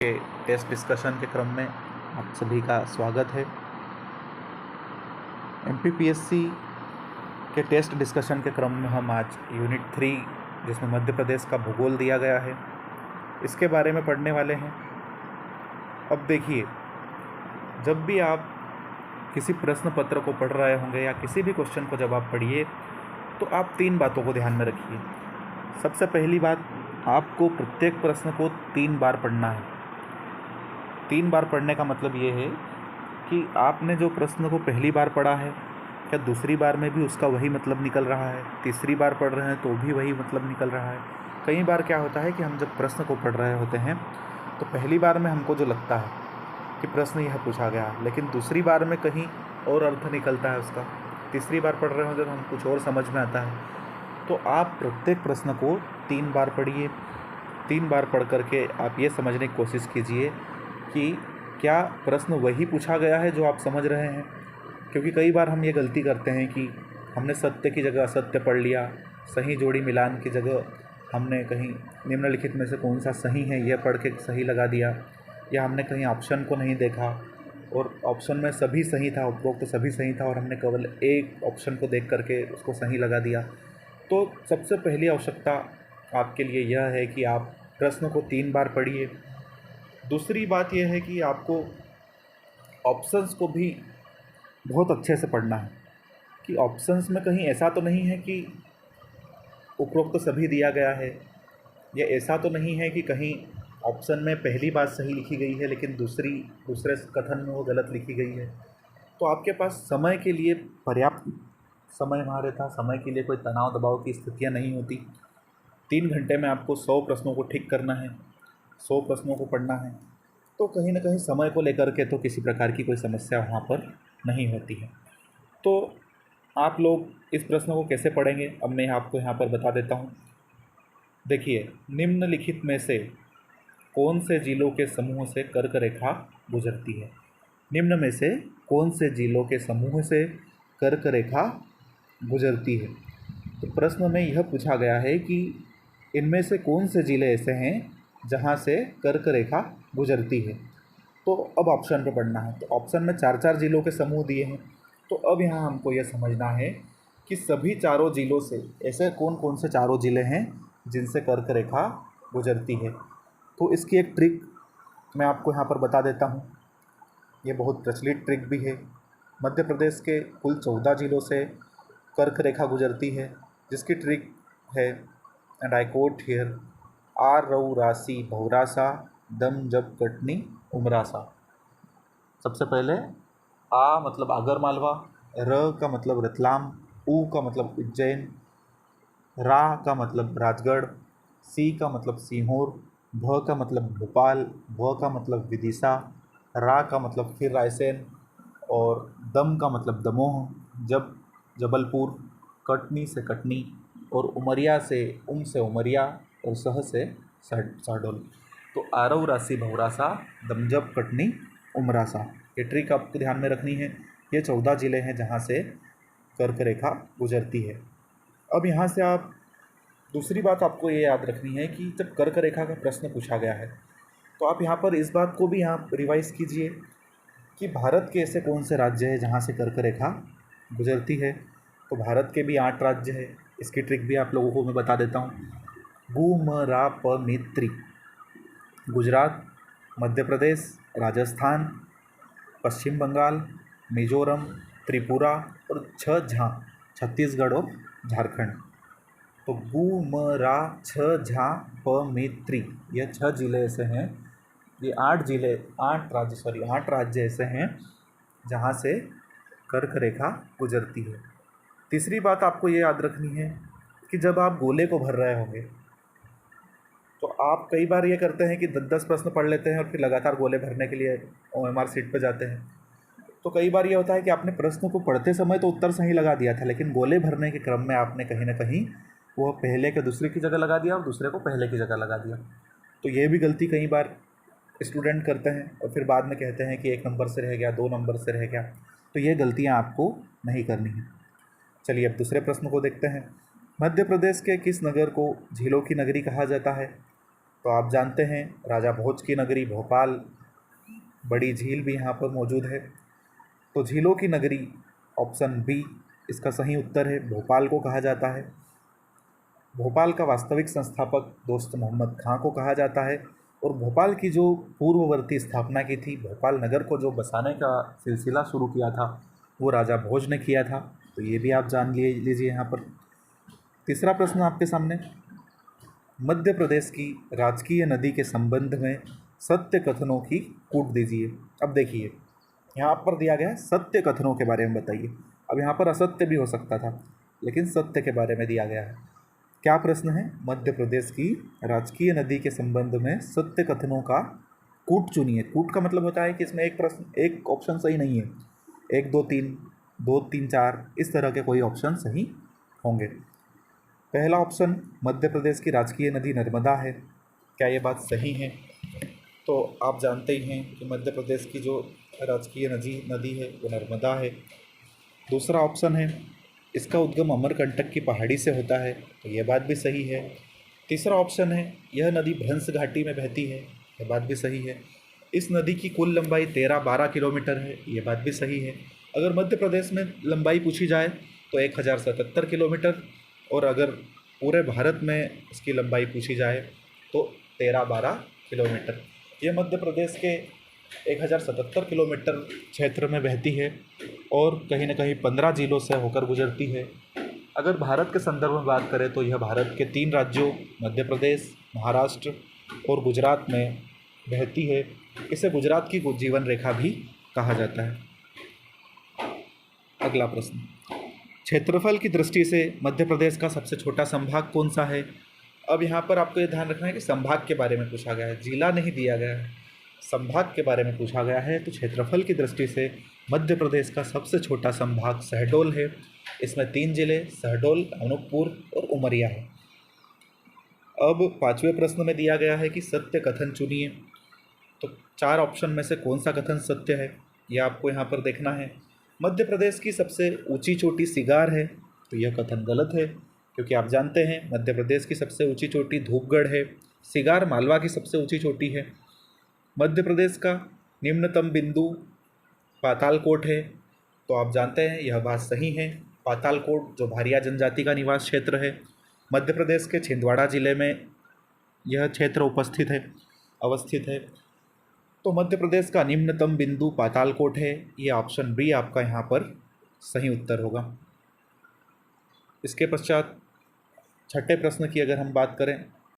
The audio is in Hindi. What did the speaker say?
के टेस्ट डिस्कशन के क्रम में आप सभी का स्वागत है। एमपीपीएससी के टेस्ट डिस्कशन के क्रम में हम आज यूनिट 3 जिसमें मध्य प्रदेश का भूगोल दिया गया है इसके बारे में पढ़ने वाले हैं। अब देखिए, जब भी आप किसी प्रश्न पत्र को पढ़ रहे होंगे या किसी भी क्वेश्चन को जब आप पढ़िए तो आप 3 बातों को ध्यान में रखिए। सबसे पहली बात, आपको प्रत्येक प्रश्न को 3 बार पढ़ना है। 3 बार पढ़ने का मतलब ये है कि आपने जो प्रश्न को पहली बार पढ़ा है, क्या दूसरी बार में भी उसका वही मतलब निकल रहा है, तीसरी बार पढ़ रहे हैं तो भी वही मतलब निकल रहा है। कई बार क्या होता है कि हम जब प्रश्न को पढ़ रहे होते हैं तो पहली बार में हमको जो लगता है कि प्रश्न यह पूछा गया, लेकिन दूसरी बार में कहीं और अर्थ निकलता है उसका। तीसरी बार पढ़ रहे होते तो हम कुछ और समझ में आता है। तो आप प्रत्येक प्रश्न को 3 बार पढ़िए। 3 बार पढ़ करके आप ये समझने की कोशिश कीजिए कि क्या प्रश्न वही पूछा गया है जो आप समझ रहे हैं। क्योंकि कई बार हम ये गलती करते हैं कि हमने सत्य की जगह असत्य पढ़ लिया, सही जोड़ी मिलान की जगह हमने कहीं निम्नलिखित में से कौन सा सही है यह पढ़ के सही लगा दिया, या हमने कहीं ऑप्शन को नहीं देखा और ऑप्शन में सभी सही था, उपरोक्त सभी सही था और हमने केवल एक ऑप्शन को देख करके उसको सही लगा दिया। तो सबसे पहली आवश्यकता आपके लिए यह है कि आप प्रश्न को 3 बार पढ़िए। दूसरी बात यह है कि आपको ऑप्शंस को भी बहुत अच्छे से पढ़ना है कि ऑप्शंस में कहीं ऐसा तो नहीं है कि उपरोक्त सभी दिया गया है, या ऐसा तो नहीं है कि कहीं ऑप्शन में पहली बात सही लिखी गई है लेकिन दूसरे कथन में वो गलत लिखी गई है। तो आपके पास समय के लिए पर्याप्त समय वहाँ रहता, समय के लिए कोई तनाव दबाव की स्थितियाँ नहीं होती। 3 घंटे में आपको 100 प्रश्नों को ठीक करना है, 100 प्रश्नों को पढ़ना है, तो कहीं ना कहीं समय को लेकर के तो किसी प्रकार की कोई समस्या वहाँ पर नहीं होती है। तो आप लोग इस प्रश्न को कैसे पढ़ेंगे, अब मैं आपको यहाँ पर बता देता हूँ। देखिए, निम्नलिखित में से कौन से जिलों के समूह से कर्क रेखा गुजरती है। निम्न में से कौन से जिलों के समूह से कर्क रेखा गुजरती है। तो प्रश्न में यह पूछा गया है कि इनमें से कौन से जिले ऐसे हैं जहाँ से कर्क रेखा गुजरती है। तो अब ऑप्शन पे पढ़ना है। तो ऑप्शन में 4 जिलों के समूह दिए हैं। तो अब यहाँ हमको यह समझना है कि सभी चारों जिलों से ऐसे कौन कौन से चारों जिले हैं जिनसे कर्क रेखा गुजरती है। तो इसकी एक ट्रिक मैं आपको यहाँ पर बता देता हूँ। ये बहुत प्रचलित ट्रिक भी है। मध्य प्रदेश के कुल 14 जिलों से कर्क रेखा गुजरती है, जिसकी ट्रिक है, एंड आई कोट हियर, आर रऊ राशि भौरासा दम जब कटनी उमरासा। सबसे पहले आ मतलब आगर मालवा, र का मतलब रतलाम, उ का मतलब उज्जैन, रा का मतलब राजगढ़, सी का मतलब सीहोर, भ का मतलब भोपाल, भ का मतलब विदिशा, रा का मतलब फिर रायसेन, और दम का मतलब दमोह, जब जबलपुर, कटनी से कटनी, और उमरिया से उमरिया, और सह से शहडोल। तो आरव राशि भौरासा दमजब कटनी उमरासा, ये ट्रिक आपको ध्यान में रखनी है। ये 14 ज़िले हैं जहाँ से कर्क रेखा गुजरती है। अब यहाँ से आप दूसरी बात आपको ये याद रखनी है कि जब कर्क रेखा का प्रश्न पूछा गया है तो आप यहाँ पर इस बात को भी यहाँ रिवाइज कीजिए कि भारत के ऐसे कौन से राज्य है जहाँ से कर्क रेखा गुजरती है। तो भारत के भी 8 राज्य है। इसकी ट्रिक भी आप लोगों को मैं बता देता हूँ। गु म रा प मित्री, गुजरात, मध्य प्रदेश, राजस्थान, पश्चिम बंगाल, मिजोरम, त्रिपुरा, और 6 झा छत्तीसगढ़ और झारखंड। तो गु म रा छ झा प मित्री, यह 6 जिले ऐसे हैं, ये 8 राज्य ऐसे हैं जहाँ से कर्क रेखा गुजरती है। तीसरी बात आपको ये याद रखनी है कि जब आप गोले को भर रहे होंगे तो आप कई बार ये करते हैं कि 10-10 प्रश्न पढ़ लेते हैं और फिर लगातार गोले भरने के लिए ओएमआर सीट पर जाते हैं। तो कई बार ये होता है कि आपने प्रश्न को पढ़ते समय तो उत्तर सही लगा दिया था, लेकिन गोले भरने के क्रम में आपने कहीं ना कहीं वो पहले के दूसरे की जगह लगा दिया और दूसरे को पहले की जगह लगा दिया। तो ये भी गलती कई बार स्टूडेंट करते हैं और फिर बाद में कहते हैं कि 1 नंबर से रह गया, 2 नंबर से रह गया। तो ये गलतियाँ आपको नहीं करनी है। चलिए अब दूसरे प्रश्न को देखते हैं। मध्य प्रदेश के किस नगर को झीलों की नगरी कहा जाता है। तो आप जानते हैं राजा भोज की नगरी भोपाल, बड़ी झील भी यहाँ पर मौजूद है। तो झीलों की नगरी ऑप्शन बी इसका सही उत्तर है, भोपाल को कहा जाता है। भोपाल का वास्तविक संस्थापक दोस्त मोहम्मद खां को कहा जाता है, और भोपाल की जो पूर्ववर्ती स्थापना की थी, भोपाल नगर को जो बसाने का सिलसिला शुरू किया था, वो राजा भोज ने किया था। तो ये भी आप जान लीजिए यहाँ पर। तीसरा प्रश्न आपके सामने, मध्य प्रदेश की राजकीय नदी के संबंध में सत्य कथनों की कूट दीजिए। अब देखिए यहाँ पर दिया गया है सत्य कथनों के बारे में बताइए। अब यहाँ पर असत्य भी हो सकता था, लेकिन सत्य के बारे में दिया गया है। क्या प्रश्न है? मध्य प्रदेश की राजकीय नदी के संबंध में सत्य कथनों का कूट चुनिए। कूट का मतलब होता है कि इसमें एक ऑप्शन सही नहीं है, 1 2 3 2 3 4 इस तरह के कोई ऑप्शन सही होंगे। पहला ऑप्शन, मध्य प्रदेश की राजकीय नदी नर्मदा है। क्या ये बात सही है? तो आप जानते ही हैं कि मध्य प्रदेश की जो राजकीय नदी है वो नर्मदा है। दूसरा ऑप्शन है, इसका उद्गम अमरकंटक की पहाड़ी से होता है। तो यह बात भी सही है। तीसरा ऑप्शन है, यह नदी भ्रंश घाटी में बहती है। यह बात भी सही है। इस नदी की कुल लंबाई 13-12 किलोमीटर है। ये बात भी सही है। अगर मध्य प्रदेश में लंबाई पूछी जाए तो 1077 किलोमीटर, और अगर पूरे भारत में इसकी लंबाई पूछी जाए तो 13-12 किलोमीटर। ये मध्य प्रदेश के 1077 किलोमीटर क्षेत्र में बहती है और कहीं न कहीं 15 जिलों से होकर गुजरती है। अगर भारत के संदर्भ में बात करें तो यह भारत के 3 राज्यों मध्य प्रदेश, महाराष्ट्र और गुजरात में बहती है। इसे गुजरात की जीवन रेखा भी कहा जाता है। अगला प्रश्न, क्षेत्रफल की दृष्टि से मध्य प्रदेश का सबसे छोटा संभाग कौन सा है? अब यहाँ पर आपको ये ध्यान रखना है कि संभाग के बारे में पूछा गया है, जिला नहीं दिया गया है, संभाग के बारे में पूछा गया है। तो क्षेत्रफल की दृष्टि से मध्य प्रदेश का सबसे छोटा संभाग शहडोल है। इसमें 3 जिले शहडोल, अनूपपुर और उमरिया है। अब 5वें प्रश्न में दिया गया है कि सत्य कथन चुनिए। तो 4 ऑप्शन में से कौन सा कथन सत्य है, यह आपको यहाँ पर देखना है। मध्य प्रदेश की सबसे ऊंची चोटी सिगार है। तो यह कथन गलत है, क्योंकि आप जानते हैं मध्य प्रदेश की सबसे ऊंची चोटी धूपगढ़ है। सिगार मालवा की सबसे ऊंची चोटी है। मध्य प्रदेश का निम्नतम बिंदु पातालकोट है। तो आप जानते हैं यह बात सही है। पातालकोट जो भारिया जनजाति का निवास क्षेत्र है, मध्य प्रदेश के छिंदवाड़ा जिले में यह क्षेत्र अवस्थित है। तो मध्य प्रदेश का निम्नतम बिंदु पातालकोट है। ये ऑप्शन बी आपका यहाँ पर सही उत्तर होगा। इसके पश्चात छठे प्रश्न की अगर हम बात करें